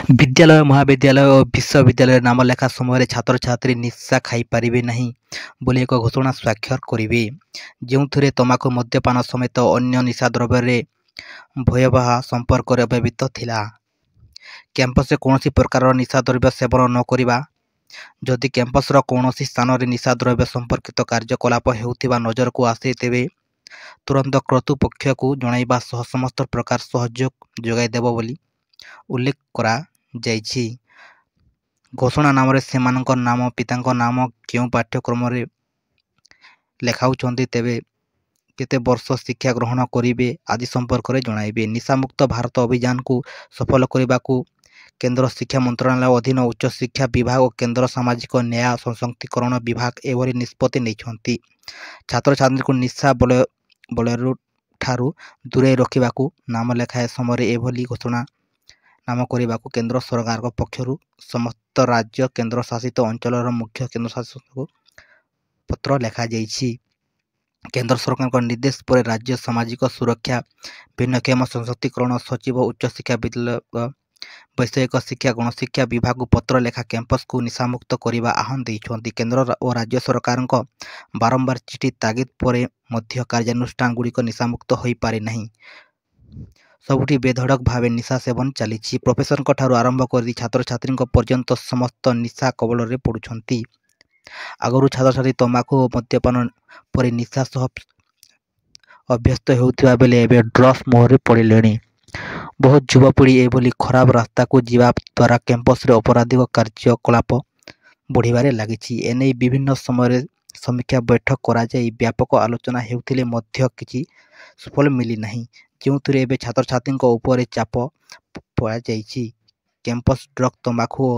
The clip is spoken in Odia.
ବିଦ୍ୟାଳୟ, ମହାବିଦ୍ୟାଳୟ ଓ ବିଶ୍ୱବିଦ୍ୟାଳୟରେ ନାମ ଲେଖା ସମୟରେ ଛାତ୍ରଛାତ୍ରୀ ନିଶା ଖାଇପାରିବେ ନାହିଁ ବୋଲି ଏକ ଘୋଷଣା ସ୍ୱାକ୍ଷର କରିବେ, ଯେଉଁଥିରେ ତମାଖୁ, ମଦ୍ୟପାନ ସମେତ ଅନ୍ୟ ନିଶାଦ୍ରବ୍ୟରେ ଭୟାବହ ସମ୍ପର୍କରେ ଅବ୍ୟବହିତ ଥିଲା। କ୍ୟାମ୍ପସରେ କୌଣସି ପ୍ରକାରର ନିଶାଦ୍ରବ୍ୟ ସେବନ ନ କରିବା। ଯଦି କ୍ୟାମ୍ପସର କୌଣସି ସ୍ଥାନରେ ନିଶାଦ୍ରବ୍ୟ ସମ୍ପର୍କିତ କାର୍ଯ୍ୟକଳାପ ହେଉଥିବା ନଜରକୁ ଆସେ, ତେବେ ତୁରନ୍ତ କର୍ତ୍ତୃପକ୍ଷକୁ ଜଣାଇବା ସହ ସମସ୍ତ ପ୍ରକାର ସହଯୋଗ ଯୋଗାଇ ଦେବ ବୋଲି ଉଲ୍ଲେଖ କରାଯାଇଛି। ଘୋଷଣାନାମାରେ ସେମାନଙ୍କ ନାମ, ପିତାଙ୍କ ନାମ, କେଉଁ ପାଠ୍ୟକ୍ରମରେ ଲେଖାଉଛନ୍ତି, ତେବେ କେତେ ବର୍ଷ ଶିକ୍ଷା ଗ୍ରହଣ କରିବେ ଆଦି ସମ୍ପର୍କରେ ଜଣାଇବେ। ନିଶାମୁକ୍ତ ଭାରତ ଅଭିଯାନକୁ ସଫଳ କରିବାକୁ କେନ୍ଦ୍ର ଶିକ୍ଷା ମନ୍ତ୍ରଣାଳୟ ଅଧୀନ ଉଚ୍ଚଶିକ୍ଷା ବିଭାଗ ଓ କେନ୍ଦ୍ର ସାମାଜିକ ନ୍ୟାୟ ସଶକ୍ତିକରଣ ବିଭାଗ ଏଭଳି ନିଷ୍ପତ୍ତି ନେଇଛନ୍ତି। ଛାତ୍ରଛାତ୍ରୀଙ୍କୁ ନିଶା ବଳୟଠାରୁ ଦୂରେଇ ରଖିବାକୁ ନାମ ଲେଖାଇବା ସମୟରେ ଏଭଳି ଘୋଷଣା ନାମ କରିବାକୁ କେନ୍ଦ୍ର ସରକାରଙ୍କ ପକ୍ଷରୁ ସମସ୍ତ ରାଜ୍ୟ, କେନ୍ଦ୍ରଶାସିତ ଅଞ୍ଚଳର ମୁଖ୍ୟ କେନ୍ଦ୍ରଶାସକଙ୍କୁ ପତ୍ର ଲେଖାଯାଇଛି। କେନ୍ଦ୍ର ସରକାରଙ୍କ ନିର୍ଦ୍ଦେଶ ପରେ ରାଜ୍ୟ ସାମାଜିକ ସୁରକ୍ଷା, ଭିନ୍ନକ୍ଷମ ସଶକ୍ତିକରଣ ସଚିବ, ଉଚ୍ଚଶିକ୍ଷା ବିଭାଗ, ବୈଷୟିକ ଶିକ୍ଷା, ଗଣଶିକ୍ଷା ବିଭାଗକୁ ପତ୍ର ଲେଖା କ୍ୟାମ୍ପସକୁ ନିଶାମୁକ୍ତ କରିବା ଆହ୍ୱାନ ଦେଇଛନ୍ତି। କେନ୍ଦ୍ର ଓ ରାଜ୍ୟ ସରକାରଙ୍କ ବାରମ୍ବାର ଚିଠି ତାଗିଦ ପରେ ମଧ୍ୟ କାର୍ଯ୍ୟାନୁଷ୍ଠାନଗୁଡ଼ିକ ନିଶାମୁକ୍ତ ହୋଇପାରି ନାହିଁ। ସବୁଠି ବେଧଡ଼କ ଭାବେ ନିଶା ସେବନ ଚାଲିଛି। ପ୍ରଫେସରଙ୍କ ଠାରୁ ଆରମ୍ଭ କରି ଛାତ୍ରଛାତ୍ରୀଙ୍କ ପର୍ଯ୍ୟନ୍ତ ସମସ୍ତ ନିଶା କବଳରେ ପଡ଼ୁଛନ୍ତି। ଆଗରୁ ଛାତ୍ରଛାତ୍ରୀ ତମାଖୁ ଓ ମଦ୍ୟପାନ ପରି ନିଶା ସହ ଅଭ୍ୟସ୍ତ ହେଉଥିବା ବେଳେ ଏବେ ଡ୍ରଗ୍ସ ମୋହରେ ପଡ଼ିଲେଣି। ବହୁତ ଯୁବପିଢ଼ି ଏଭଳି ଖରାପ ରାସ୍ତାକୁ ଯିବା ଦ୍ୱାରା କ୍ୟାମ୍ପସରେ ଅପରାଧିକ କାର୍ଯ୍ୟକଳାପ ବଢ଼ିବାରେ ଲାଗିଛି। ଏନେଇ ବିଭିନ୍ନ ସମୟରେ ସମୀକ୍ଷା ବୈଠକ କରାଯାଇ ବ୍ୟାପକ ଆଲୋଚନା ହେଉଥିଲେ ମଧ୍ୟ କିଛି ସୁଫଳ ମିଳିନାହିଁ, ଯେଉଁଥିରେ ଏବେ ଛାତ୍ରଛାତ୍ରୀଙ୍କ ଉପରେ ଚାପ ପକାଯାଇଛି। କ୍ୟାମ୍ପସ ଡ୍ରଗ୍ସ, ତମାଖୁ ଓ